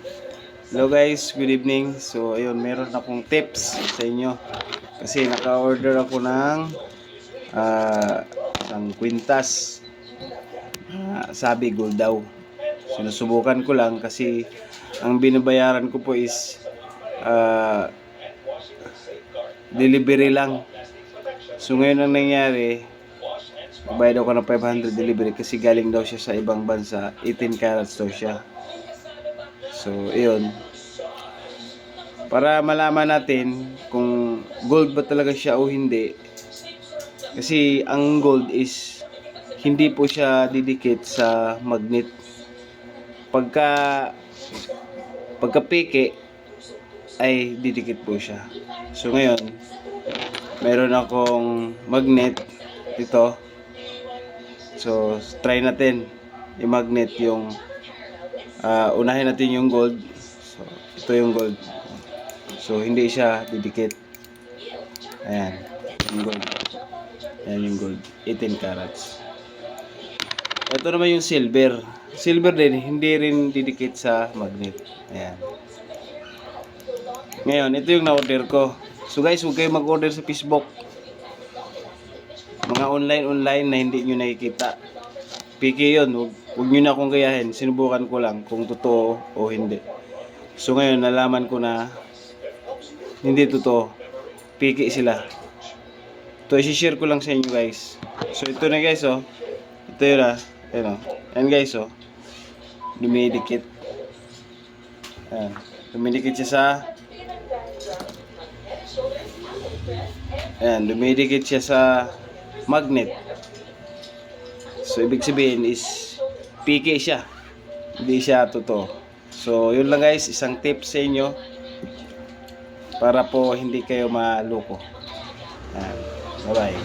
Hello guys, good evening. So ayun, meron akong tips sa inyo. Kasi naka-order ako ng isang kwintas. Sabi gold daw. Sinusubukan ko lang kasi ang binabayaran ko po is delivery lang. So ngayon ang nangyari, bayad ako ng 500 delivery kasi galing daw siya sa ibang bansa. 18 carats daw siya. So ayun, para malaman natin kung gold ba talaga siya o hindi. Kasi ang gold is hindi po siya didikit sa magnet. Pagka peke ay didikit po siya. So ngayon, meron akong magnet dito. So try natin i-magnet yung unahin natin yung gold. So ito yung gold. So hindi siya didikit. Ayan, yung gold. Ayan yung gold, 18 carats. Ito naman yung silver. Silver din, hindi rin didikit sa magnet. Ayan. Ngayon, ito yung na-order ko. So guys, huwag kayo mag-order sa Facebook. Mga online na hindi nyo nakikita. Piki yun, huwag nyo na akong gayahin. Sinubukan ko lang kung totoo o hindi. So ngayon, nalaman ko na hindi totoo. Piki sila. Ito, isi-share ko lang sa inyo guys. So ito na guys, oh. Ito yun, Ayan, oh. Ayan guys, oh. Dumidikit. Ayan. Dumidikit siya sa Ayan, dumidikit siya sa magnet. So ibig sabihin is piki siya. Hindi siya totoo. So yun lang guys, isang tip sa inyo para po hindi kayo maloko. Ayan. Bye bye.